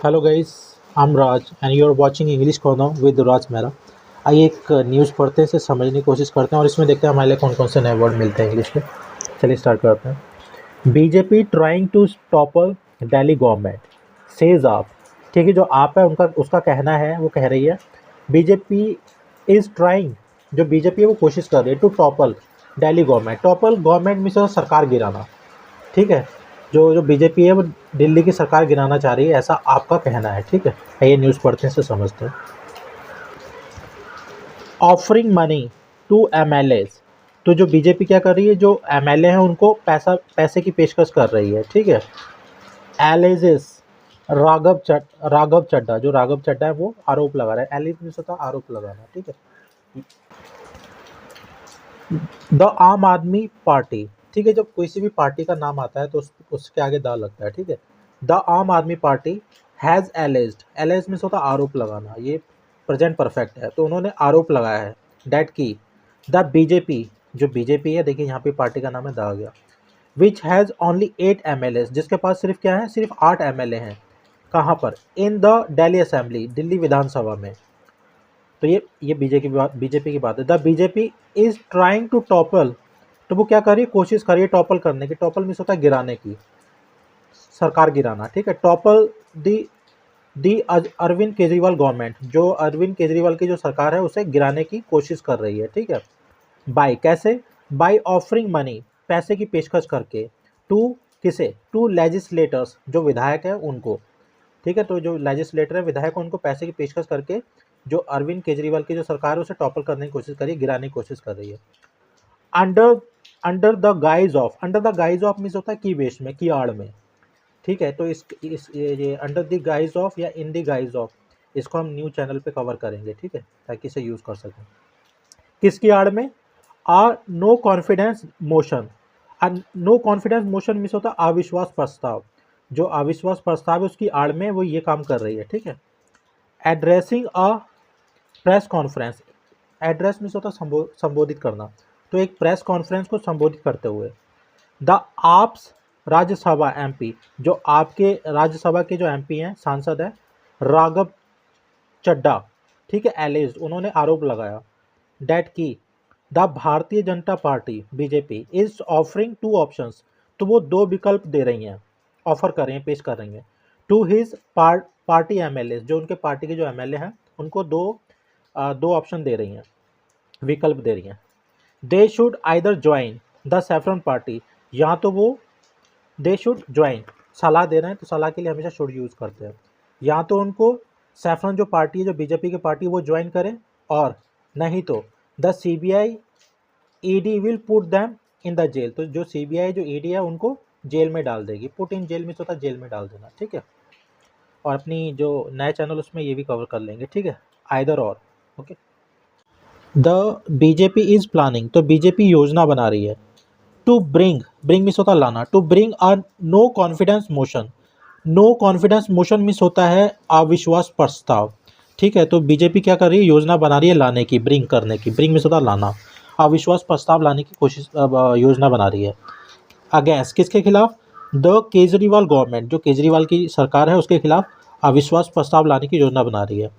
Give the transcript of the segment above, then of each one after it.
Hello guys, I am Raj and you are watching English corner with Raj Mehra. आइए एक news पढ़ते हैं, इसे समझने की कोशिश करते हैं और इसमें देखते हैं हमारे लिए कौन कौन से नए वर्ड मिलते हैं इंग्लिश के। चलिए स्टार्ट करते हैं। BJP trying to topple Delhi government says AAP. ठीक है, जो आप है उनका उसका कहना है, वो कह रही है बीजेपी इज़ ट्राइंग, जो बीजेपी है वो कोशिश कर रही है to topple Delhi government. Topple government में से सरकार गिराना। ठीक है, जो जो बीजेपी है वो दिल्ली की सरकार गिराना चाह रही है, ऐसा आपका कहना है। ठीक है, ये न्यूज़ पढ़ते हैं, इसे समझते हैं। ऑफरिंग मनी टू एमएलएज, तो जो बीजेपी क्या कर रही है, जो एमएलए हैं उनको पैसे की पेशकश कर रही है। ठीक है, एलिजिस राघव चड्डा, जो राघव चड्डा है वो आरोप लगा रहा है। एलिजिस होता है आरोप लगाना। ठीक है, द आम आदमी पार्टी। ठीक है, जब कोई सी भी पार्टी का नाम आता है तो उसके आगे द लगता है। ठीक है, द आम आदमी पार्टी हैज़ एलेज्ड। एलेज में होता है आरोप लगाना, ये प्रेजेंट परफेक्ट है, तो उन्होंने आरोप लगाया है डैट की द बीजेपी, जो बीजेपी है, देखिए यहाँ पे पार्टी का नाम है, द आ गया, विच हैज़ ओनली 8 एमएलए, जिसके पास सिर्फ क्या है, सिर्फ 8 एमएलए हैं। कहाँ पर? In the Delhi assembly, Delhi विधानसभा में। तो ये बीजेपी की बात है। The BJP is trying to topple, तो वो क्या कर रही है, कोशिश कर रही है टॉपल करने की। टॉपल मीन्स होता है गिराने की, सरकार गिराना। ठीक है, टॉपल दी अरविंद केजरीवाल गवर्नमेंट, जो अरविंद केजरीवाल की जो सरकार है उसे गिराने की कोशिश कर रही है। ठीक है, बाय कैसे? बाय ऑफरिंग मनी, पैसे की पेशकश करके, टू किसे? टू लेजिस्लेटर्स, जो विधायक है उनको। ठीक है, तो जो लेजिस्लेटर है, विधायक, उनको पैसे की पेशकश करके जो अरविंद केजरीवाल की जो सरकार है उसे टॉपल करने की कोशिश कर रही है, गिराने की कोशिश कर रही है। Under under the guise of, under the guise of means होता है की वेश में, की आड़ में। ठीक है, तो ये अंडर द गाइज ऑफ या इन द गाइज ऑफ, इसको हम न्यू चैनल पे कवर करेंगे। ठीक है, ताकि इसे यूज़ कर सकें। किसकी आड़ में? A no confidence motion. No confidence motion means होता है अविश्वास प्रस्ताव। जो अविश्वास प्रस्ताव है उसकी आड़ में वो ये काम कर रही है। ठीक है, addressing a press conference. Address means होता है संबोधित करना, तो एक प्रेस कॉन्फ्रेंस को संबोधित करते हुए। द आप्स राज्यसभा एमपी, जो आपके राज्यसभा के जो एमपी हैं, सांसद हैं, राघव चड्डा। ठीक है, एलिज्ड, उन्होंने आरोप लगाया डैट की the Bharatiya Janata party BJP is offering two options, तो वो दो विकल्प दे रही हैं, ऑफर कर रही हैं, पेश कर रही हैं टू हिज पार्टी एमएलए, जो उनके पार्टी के जो एमएलए हैं उनको दो ऑप्शन दे रही हैं, विकल्प दे रही हैं। They should either join the saffron party, या तो वो दे शुड ज्वाइन, सलाह दे रहे हैं तो सलाह के लिए हमेशा शुड यूज़ करते हैं। या तो उनको सैफरन जो पार्टी है, जो बीजेपी की पार्टी, वो ज्वाइन करें, और नहीं तो the CBI ED will put them in the jail, तो जो सीबीआई जो ईडी है उनको जेल में डाल देगी। पुट इन जेल में होता है जेल में डाल देना। ठीक है, और अपनी जो नया चैनल उसमें ये भी कवर कर लेंगे। ठीक है, आइदर और। Okay, the BJP is planning, तो बीजेपी योजना बना रही है टू ब्रिंग मिस होता है लाना, to bring a no confidence motion. No confidence motion means होता है अविश्वास प्रस्ताव। ठीक है, तो बीजेपी क्या कर रही है, योजना बना रही है लाने की, ब्रिंग करने की। ब्रिंग मिस होता है लाना, अविश्वास प्रस्ताव लाने की कोशिश, योजना बना रही है। अगेंस्ट, किसके खिलाफ? द केजरीवाल गवर्नमेंट, जो केजरीवाल की सरकार है उसके खिलाफ अविश्वास प्रस्ताव लाने की योजना बना रही है।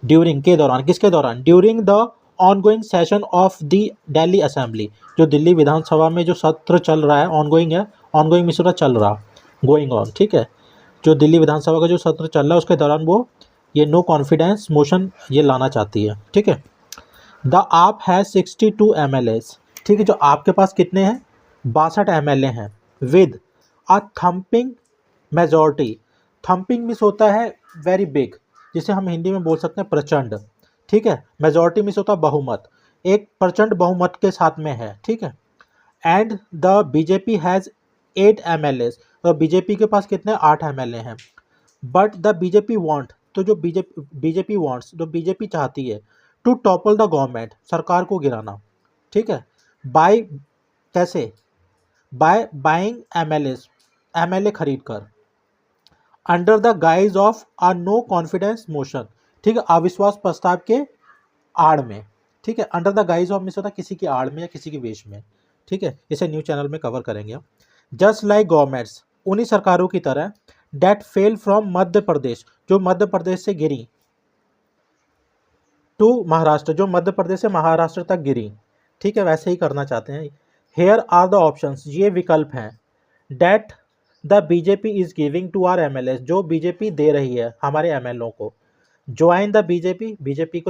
ड्यूरिंग, के दौरान, किसके दौरान? During the ongoing session of the Delhi assembly, जो दिल्ली विधानसभा में जो सत्र चल रहा है, ऑनगोइंग है, ऑनगोइंग मिस होता चल रहा, गोइंग ऑन। ठीक है, जो दिल्ली विधानसभा का जो सत्र चल रहा है उसके दौरान वो ये नो कॉन्फिडेंस मोशन ये लाना चाहती है। ठीक है, द आप हैज़ 62 एमएलएज। ठीक है, जो आपके पास कितने हैं? 62 एमएलए हैं, with a thumping majority. Thumping miss होता है वेरी बिग, जिसे हम हिंदी में बोल सकते हैं प्रचंड। ठीक है, मेजॉरिटी मिस होता है बहुमत, एक प्रचंड बहुमत के साथ में है। ठीक है, and the BJP has 8 MLA, तो बीजेपी के पास कितने? 8 एमएलए हैं। बट द बीजेपी वांट, तो जो बीजेपी वांट्स, जो बीजेपी चाहती है टू टॉपल द गवर्नमेंट, सरकार को गिराना। ठीक है, बाय कैसे? बाय बाइंग एमएलए, एमएलए खरीद कर, under the guise of a no confidence motion. ठीक है, अविश्वास प्रस्ताव के आड़ में। ठीक है, under the guise of means होता है किसी की आड़ में या किसी के वेश में। ठीक है, इसे न्यू चैनल में कवर करेंगे हम। जस्ट लाइक गवर्नमेंट्स, उन्हीं सरकारों की तरह date fell from Madhya Pradesh, जो मध्य प्रदेश से गिरी, टू महाराष्ट्र, जो मध्य प्रदेश से महाराष्ट्र तक गिरी। ठीक है, वैसे ही करना चाहते हैं। हेयर आर द ऑप्शंस, ये विकल्प हैं। That the BJP is giving to our MLAs, जो बीजेपी दे रही है हमारे एम एल ओ को। ज्वाइन द बीजेपी, बीजेपी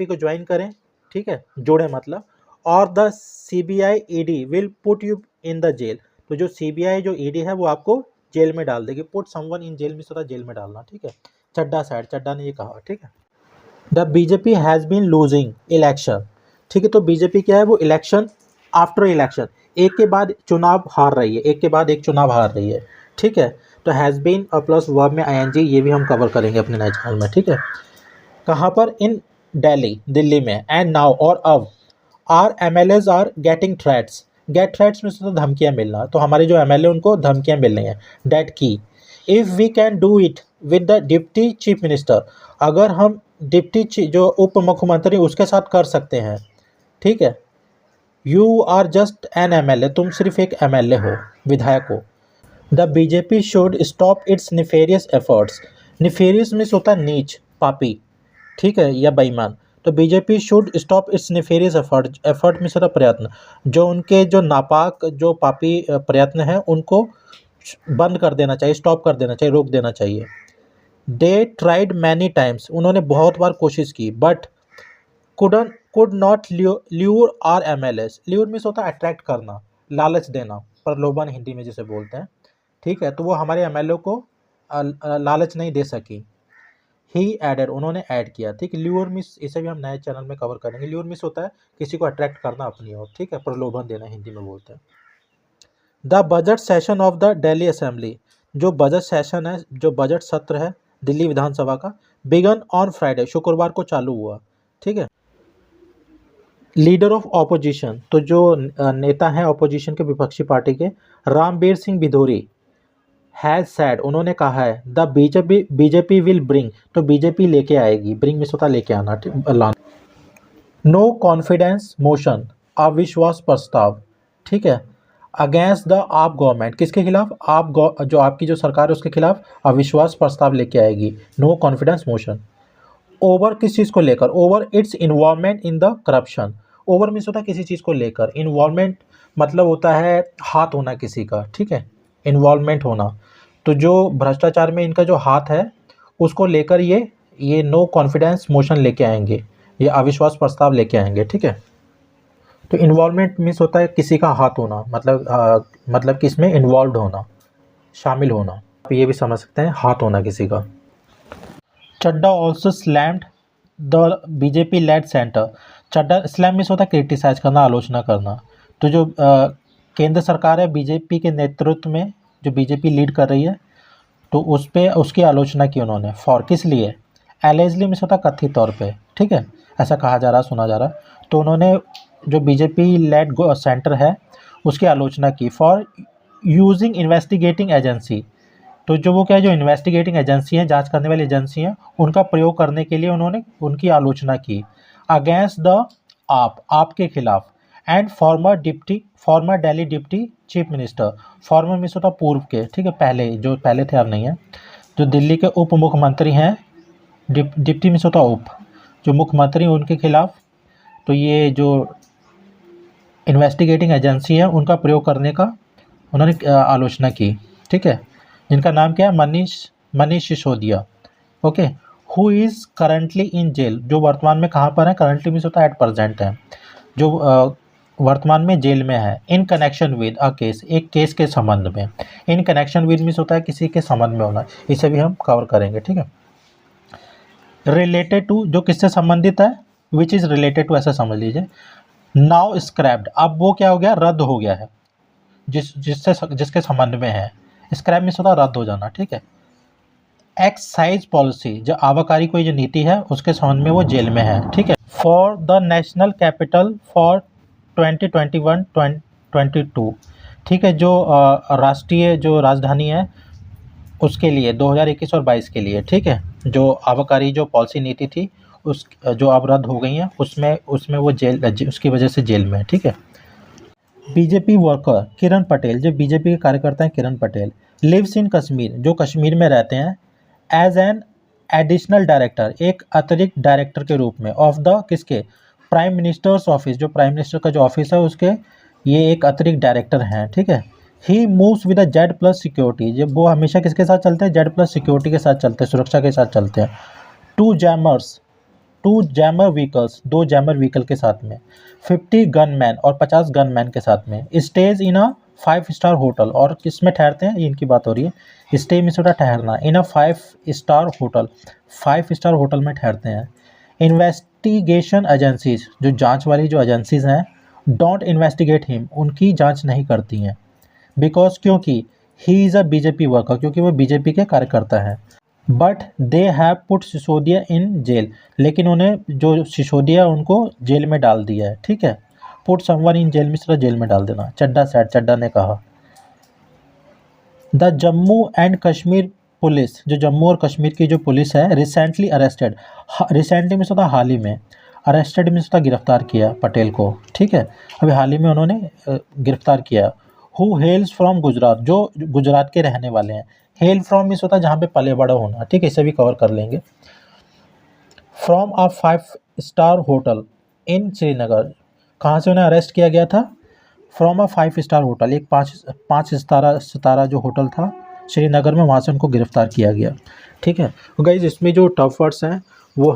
को ज्वाइन करें, ठीक है, जोड़े मतलब। और the CBI ED will put you in the jail, तो जो सीबीआई जो ईडी है वो आपको जेल में डाल देगी। पुट समवन इन जेल में सोता जेल में डालना, ठीक है। चड्डा साइड, चड्डा ने ये कहा, ठीक है। The BJP has been losing election, ठीक है, तो बीजेपी क्या है, वो इलेक्शन आफ्टर इलेक्शन, एक के बाद चुनाव हार रही है, एक के बाद एक चुनाव हार रही है, ठीक है। तो हैज़ बीन प्लस वर्ब में आईएनजी, ये भी हम कवर करेंगे अपने नए चैनल में, ठीक है। कहाँ पर, इन दिल्ली, दिल्ली में। एंड नाउ, और अब, our MLAs are getting threats, get threats में से धमकियाँ मिलना, तो हमारे जो एमएलए उनको धमकियाँ मिल रही हैं। डेट की, if we can do it with the deputy chief minister, अगर हम डिप्टी जो उप मुख्यमंत्री उसके साथ कर सकते हैं, ठीक है। You are just an MLA, तुम सिर्फ एक एमएलए हो, विधायक हो। The BJP should stop its nefarious efforts, nefarious means होता है नीच, पापी, ठीक है, या बेईमान। तो BJP should stop its nefarious effort, effort means होता है प्रयत्न, जो उनके जो नापाक जो पापी प्रयत्न हैं उनको बंद कर देना चाहिए, स्टॉप कर देना चाहिए, रोक देना चाहिए। दे ट्राइड मैनी टाइम्स, उन्होंने बहुत बार कोशिश की, but could not lure our MLAs, lure means होता है अट्रैक्ट करना, लालच देना, प्रलोभन हिंदी में जिसे बोलते हैं, ठीक है। तो वो हमारे एम एल ए को लालच नहीं दे सकी। ही एडेड, उन्होंने ऐड किया, ठीक है। ल्यूर मिस, इसे भी हम नए चैनल में कवर करेंगे। ल्यूर मिस होता है किसी को अट्रैक्ट करना अपनी ओर, ठीक है, प्रलोभन देना हिंदी में बोलते हैं। The budget session of the Delhi assembly, जो बजट सेशन है, जो बजट सत्र है दिल्ली विधानसभा का, बिगन ऑन फ्राइडे, शुक्रवार को चालू हुआ, ठीक है। लीडर ऑफ ऑपोजिशन, तो जो नेता हैं ऑपोजिशन के, विपक्षी पार्टी के, रामबीर सिंह भिदोरी, हैज़ सैड, उन्होंने कहा है, द बीजेपी विल ब्रिंग, तो बीजेपी लेके आएगी, ब्रिंग में सोता लेके आना, लाना। नो कॉन्फिडेंस मोशन, अविश्वास प्रस्ताव, ठीक है, अगेंस्ट द आप गवर्नमेंट, किसके खिलाफ, आप जो आपकी जो सरकार है उसके खिलाफ अविश्वास प्रस्ताव लेके आएगी। No confidence motion. ओवर, किस चीज़ को लेकर, over it's involvement in the corruption, over means होता है किसी चीज़ को लेकर, इन्वॉल्वमेंट मतलब होता है हाथ होना किसी का, ठीक है, इन्वॉल्वमेंट होना। तो जो भ्रष्टाचार में इनका जो हाथ है उसको लेकर ये नो कॉन्फिडेंस मोशन लेके आएंगे, ये अविश्वास प्रस्ताव लेके आएंगे, ठीक है। तो इन्वॉल्वमेंट मीन्स होता है किसी का हाथ होना, मतलब कि इसमें इन्वॉल्व होना, शामिल होना, आप ये भी समझ सकते हैं, हाथ होना किसी का। Chadha also slammed the BJP led centre, Chadha slam means होता है क्रिटिसाइज करना, आलोचना करना। तो जो केंद्र सरकार है बीजेपी के नेतृत्व में, जो बीजेपी लीड कर रही है, तो उस पर उसकी आलोचना की उन्होंने। फॉर, किस लिए, एलिजली मीन्स होता है कथित तौर पे, ठीक है, ऐसा कहा जा रहा, सुना जा रहा। तो उन्होंने जो बीजेपी लेड सेंटर है उसकी आलोचना की। फॉर यूजिंग इन्वेस्टिगेटिंग एजेंसी, तो जो वो क्या है, जो इन्वेस्टिगेटिंग एजेंसी हैं, जांच करने वाली एजेंसी हैं, उनका प्रयोग करने के लिए उन्होंने उनकी आलोचना की। अगेंस्ट द आप के खिलाफ। And farmer Delhi deputy chief minister, farmer means होता पूर्व के, ठीक है, पहले, जो पहले थे अब नहीं है, जो दिल्ली के उप मुख्यमंत्री हैं, डिप्टी मीन्स होता उप, जो मुख्यमंत्री उनके खिलाफ, तो ये जो इन्वेस्टिगेटिंग एजेंसी है उनका प्रयोग करने का उन्होंने आलोचना की, ठीक है, जिनका नाम क्या है, Manish Sisodia, okay. Who is currently in jail, जो वर्तमान में कहाँ पर है, करंटली मीन्स होता है एट प्रेजेंट है, जो वर्तमान में जेल में है। In connection with a case, एक केस के संबंध में। इन कनेक्शन विद मीन्स होता है किसी के संबंध में होना, इसे भी हम कवर करेंगे, ठीक है। रिलेटेड टू, जो किससे संबंधित है, विच इज़ रिलेटेड टू, ऐसा समझ लीजिए। नाउ स्क्रैप्ड, अब वो क्या हो गया, रद्द हो गया है, जिसके संबंध में है। स्क्रैप मीन्स होता है रद्द हो जाना, ठीक है। एक्साइज पॉलिसी, जो आबकारी कोई जो नीति है उसके संबंध में वो जेल में है, ठीक है। For the national capital for 2021-22, ठीक है, जो राष्ट्रीय जो राजधानी है उसके लिए 2021 और 22 के लिए, ठीक है, जो आबकारी जो पॉलिसी नीति थी उस जो अब रद्द हो गई हैं, उसमें वो जेल, उसकी वजह से जेल में है, ठीक है। बीजेपी वर्कर किरण पटेल, जो बीजेपी के कार्यकर्ता हैं किरण पटेल, लिव्स इन कश्मीर, जो कश्मीर में रहते हैं, एज एन एडिशनल डायरेक्टर, एक अतिरिक्त डायरेक्टर के रूप में, ऑफ द किसके, प्राइम मिनिस्टर्स ऑफिस, जो प्राइम मिनिस्टर का जो ऑफिस है उसके ये एक अतिरिक्त डायरेक्टर हैं, ठीक है। He moves with Z plus security, जब वो हमेशा किसके साथ चलते हैं, जेड प्लस सिक्योरिटी के साथ चलते हैं, सुरक्षा के साथ चलते हैं। Two jammer vehicles, 2 jammer vehicle के साथ में, 50 गनमैन और 50 गनमैन के साथ में, स्टेज इन अ 5 स्टार होटल, और किसमें ठहरते हैं, ये इनकी बात हो रही है, स्टे में होता ठहरना, इन अ 5 स्टार होटल, 5 स्टार होटल में ठहरते हैं। इन्वेस्टिगेशन एजेंसीज, जो जांच वाली जो एजेंसीज हैं, डोंट इन्वेस्टिगेट हिम, उनकी जांच नहीं करती हैं, बिकॉज क्योंकि he is a BJP worker, क्योंकि वो बीजेपी के कार्यकर्ता हैं। But they have put Sisodia in jail, लेकिन उन्हें जो सिसोदिया उनको जेल में डाल दिया है, ठीक है। पुट समवन इन जेल में सिर्फ जेल में डाल देना, चड्डा सैड, चड्डा ने कहा। The Jammu and Kashmir police, जो जम्मू और कश्मीर की जो पुलिस है, रिसेंटली अरेस्टेड, रिसेंटली में सोता हाल ही में, अरेस्टेड में सोता गिरफ्तार किया पटेल को, ठीक है, अभी हाल ही में उन्होंने गिरफ्तार किया। हु हेल्स फ्रॉम गुजरात, जो गुजरात के रहने वाले हैं। हेल फ्रॉम मीन्स होता है जहाँ पे पले बड़ा होना, ठीक है, इसे भी कवर कर लेंगे। From a 5 star hotel in Srinagar, कहाँ से उन्हें अरेस्ट किया गया था, फ्रॉम अ 5 स्टार होटल, एक पाँच सितारा जो होटल था श्रीनगर में, वहाँ से उनको गिरफ्तार किया गया, ठीक है। गाइज इसमें जो टफ वर्ड्स हैं वो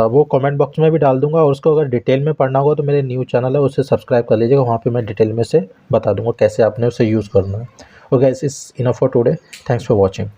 वो कमेंट बॉक्स में भी डाल दूंगा, और उसको अगर डिटेल में पढ़ना होगा तो मेरे न्यू चैनल है उसे सब्सक्राइब कर लीजिएगा, वहाँ पे मैं डिटेल में से बता दूंगा कैसे आपने उसे यूज़ करना है। Okay guys, it's enough for today, thanks for watching.